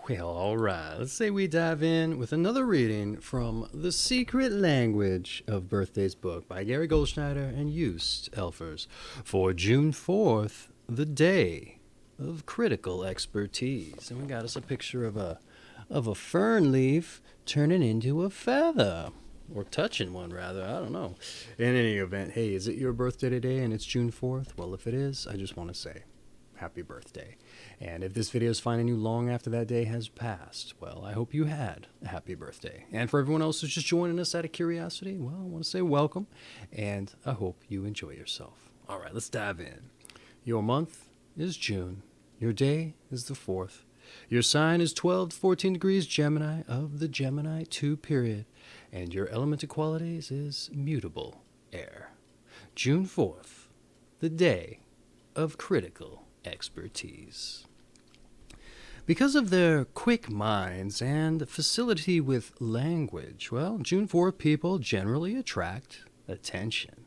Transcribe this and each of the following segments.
Well, all right. Let's say we dive in with another reading from The Secret Language of Birthdays book by Gary Goldschneider and Joost Elfers for June 4th, the day of critical expertise. And we got us a picture of a fern leaf turning into a feather. Or touching one, rather. I don't know. In any event, hey, is it your birthday today and it's June 4th? Well, if it is, I just want to say happy birthday. And if this video is finding you long after that day has passed, well, I hope you had a happy birthday. And for everyone else who's just joining us out of curiosity, well, I want to say welcome, and I hope you enjoy yourself. All right, let's dive in. Your month is June. Your day is the 4th. Your sign is 12 to 14 degrees Gemini of the Gemini II period. And your element of qualities is mutable air. June 4th, the day of critical expertise. Because of their quick minds and facility with language, well, June 4 people generally attract attention.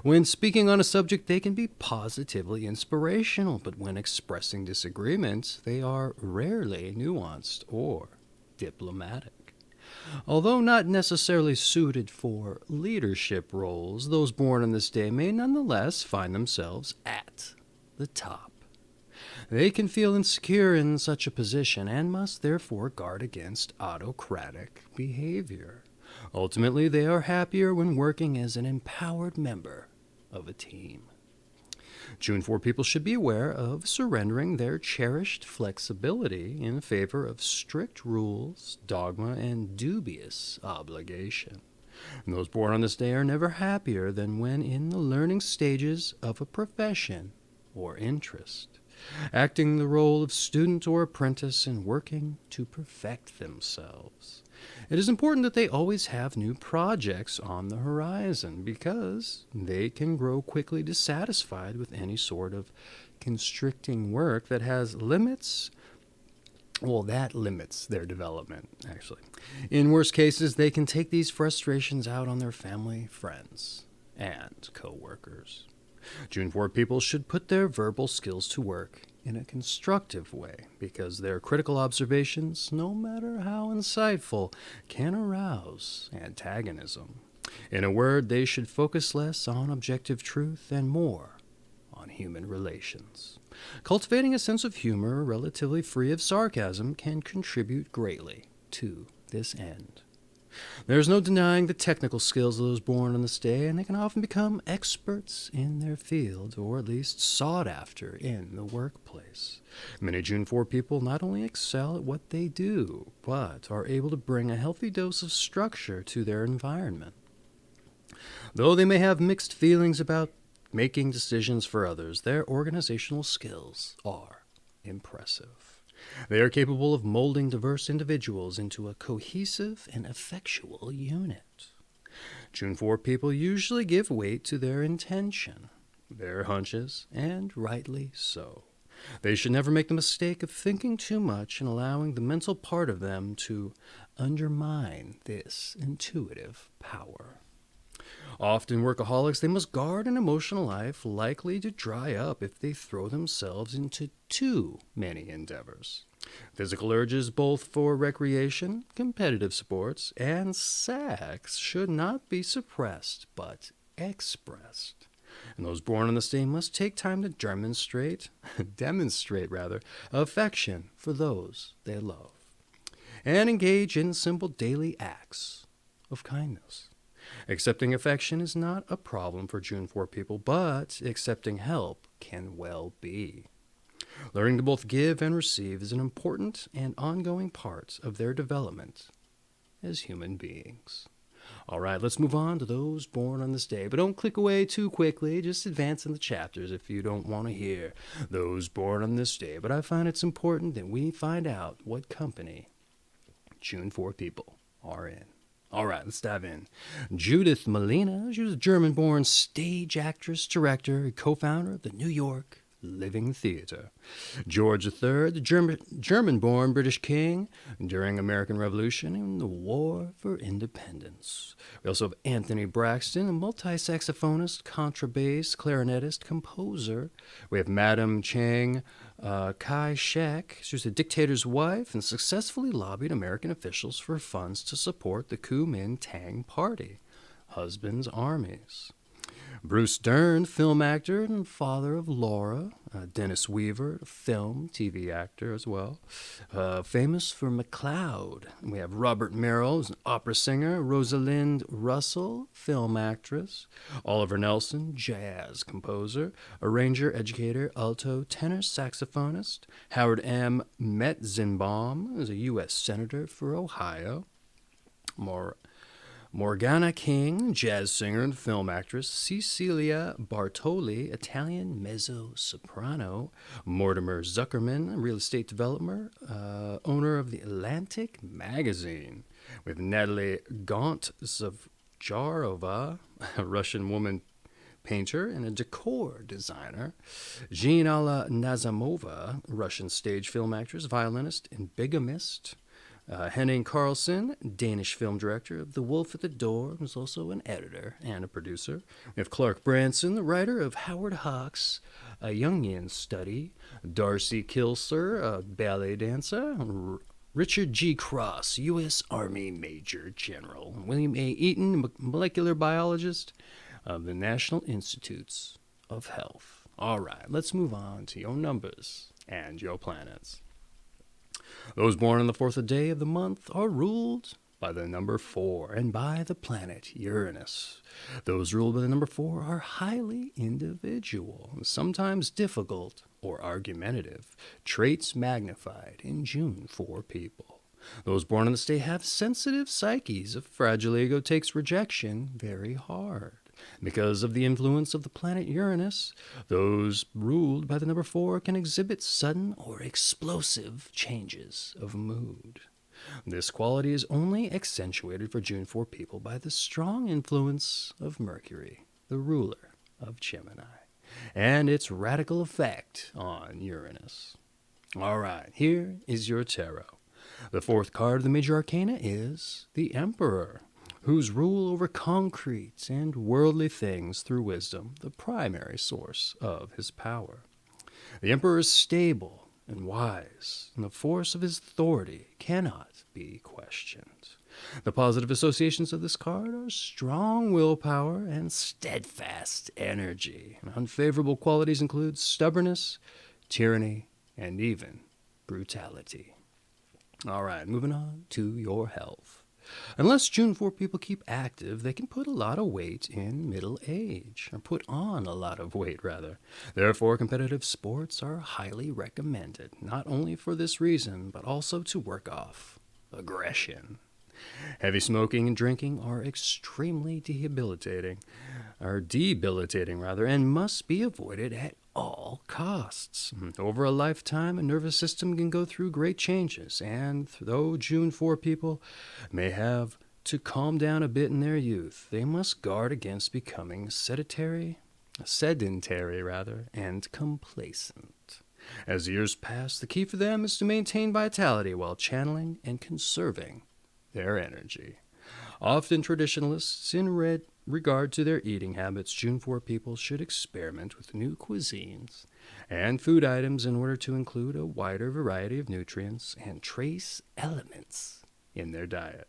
When speaking on a subject, they can be positively inspirational, but when expressing disagreements, they are rarely nuanced or diplomatic. Although not necessarily suited for leadership roles, those born on this day may nonetheless find themselves at the top. They can feel insecure in such a position and must therefore guard against autocratic behavior. Ultimately, they are happier when working as an empowered member of a team. June 4 people should be aware of surrendering their cherished flexibility in favor of strict rules, dogma, and dubious obligation. And those born on this day are never happier than when in the learning stages of a profession or interest, acting the role of student or apprentice and working to perfect themselves. It is important that they always have new projects on the horizon because they can grow quickly dissatisfied with any sort of constricting work that has limits. Well, that limits their development, actually. In worst cases, they can take these frustrations out on their family, friends, and co-workers. June 4 people should put their verbal skills to work in a constructive way because their critical observations, no matter how insightful, can arouse antagonism. In a word, they should focus less on objective truth and more on human relations. Cultivating a sense of humor relatively free of sarcasm can contribute greatly to this end. There's no denying the technical skills of those born on this day, and they can often become experts in their field, or at least sought after in the workplace. Many June 4 people not only excel at what they do, but are able to bring a healthy dose of structure to their environment. Though they may have mixed feelings about making decisions for others, their organizational skills are impressive. They are capable of molding diverse individuals into a cohesive and effectual unit. June 4 people usually give weight to their intention, their hunches, and rightly so. They should never make the mistake of thinking too much and allowing the mental part of them to undermine this intuitive power. Often workaholics, they must guard an emotional life likely to dry up if they throw themselves into too many endeavors. Physical urges both for recreation, competitive sports, and sex should not be suppressed but expressed. And those born on this day must take time to demonstrate affection for those they love, and engage in simple daily acts of kindness. Accepting affection is not a problem for June 4 people, but accepting help can well be. Learning to both give and receive is an important and ongoing part of their development as human beings. All right, let's move on to those born on this day. But don't click away too quickly. Just advance in the chapters if you don't want to hear those born on this day. But I find it's important that we find out what company June 4 people are in. All right, let's dive in. Judith Malina, she was a German-born stage actress, director, co-founder of the New York Living Theater. George III, the German-born British king during American Revolution and the War for Independence. We also have Anthony Braxton, a multi-saxophonist, contrabass, clarinetist, composer. We have Madame Chang Kai-shek, she was a dictator's wife and successfully lobbied American officials for funds to support the Kuomintang Party, husband's armies. Bruce Dern, film actor and father of Laura. Dennis Weaver, film, TV actor as well. Famous for McCloud. We have Robert Merrill, who's an opera singer. Rosalind Russell, film actress. Oliver Nelson, jazz composer. Arranger, educator, alto, tenor, saxophonist. Howard M. Metzenbaum is a U.S. senator for Ohio. Morgana King, jazz singer and film actress. Cecilia Bartoli, Italian mezzo-soprano. Mortimer Zuckerman, real estate developer, owner of the Atlantic magazine. We have Natalie Gontzarova, a Russian woman painter and a decor designer. Jeanala Nazamova, Russian stage film actress, violinist, and bigamist. Henning Carlson, Danish film director of The Wolf at the Door, who's also an editor and a producer. We have Clark Branson, the writer of Howard Hawks' A Jungian Study. Darcy Kilser, a ballet dancer. Richard G. Cross, U.S. Army Major General. William A. Eaton, molecular biologist of the National Institutes of Health. All right, let's move on to your numbers and your planets. Those born on the 4th day of the month are ruled by the number 4 and by the planet Uranus. Those ruled by the number 4 are highly individual, sometimes difficult or argumentative, traits magnified in June 4 people. Those born on this day have sensitive psyches. A fragile ego takes rejection very hard. Because of the influence of the planet Uranus, those ruled by the number 4 can exhibit sudden or explosive changes of mood. This quality is only accentuated for June 4 people by the strong influence of Mercury, the ruler of Gemini, and its radical effect on Uranus. All right, here is your tarot. The 4th card of the major arcana is the Emperor, whose rule over concrete and worldly things through wisdom, the primary source of his power. The Emperor is stable and wise, and the force of his authority cannot be questioned. The positive associations of this card are strong willpower and steadfast energy. Unfavorable qualities include stubbornness, tyranny, and even brutality. All right, moving on to your health. Unless June 4 people keep active, they can put a lot of weight in middle age, or put on a lot of weight, rather. Therefore, competitive sports are highly recommended, not only for this reason, but also to work off aggression. Heavy smoking and drinking are extremely debilitating, and must be avoided at all costs. Over a lifetime, a nervous system can go through great changes, and though June 4 people may have to calm down a bit in their youth, they must guard against becoming sedentary, and complacent. As years pass, the key for them is to maintain vitality while channeling and conserving their energy. Often traditionalists, in regard to their eating habits, June 4 people should experiment with new cuisines and food items in order to include a wider variety of nutrients and trace elements in their diet.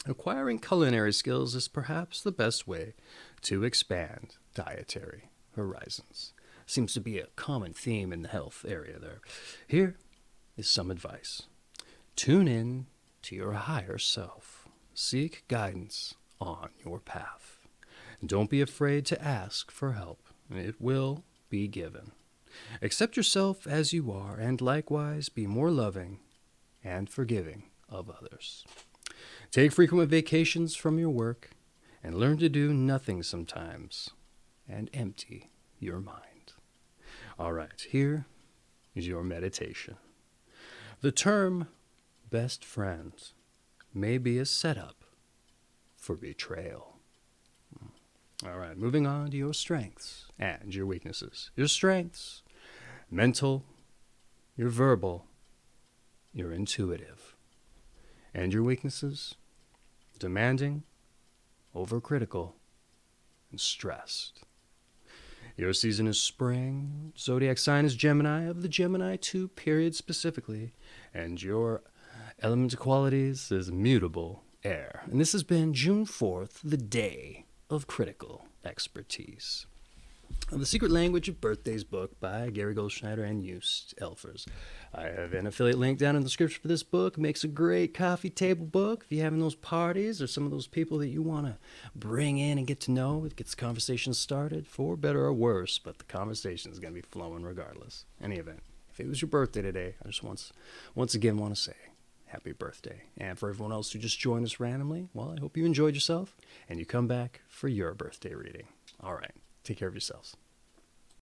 Acquiring culinary skills is perhaps the best way to expand dietary horizons. Seems to be a common theme in the health area there. Here is some advice. Tune in to your higher self. Seek guidance on your path. Don't be afraid to ask for help. It will be given. Accept yourself as you are, and likewise be more loving and forgiving of others. Take frequent vacations from your work and learn to do nothing sometimes and empty your mind. All right, here is your meditation. The term best friend may be a setup for betrayal. All right, moving on to your strengths and your weaknesses. Your strengths: mental, your verbal, your intuitive. And your weaknesses: demanding, overcritical, and stressed. Your season is spring. Zodiac sign is Gemini, of the Gemini II period specifically. And your element of qualities is mutable, air. And this has been June 4th, the day of critical expertise. The Secret Language of Birthdays book by Gary Goldschneider and Joost Elfers. I have an affiliate link down in the description for this book. It makes a great coffee table book if you're having those parties or some of those people that you want to bring in and get to know. It gets conversations started, for better or worse, but the conversation is going to be flowing regardless. Any event, if it was your birthday today, I just once again want to say happy birthday. And for everyone else who just joined us randomly, well, I hope you enjoyed yourself and you come back for your birthday reading. All right. Take care of yourselves.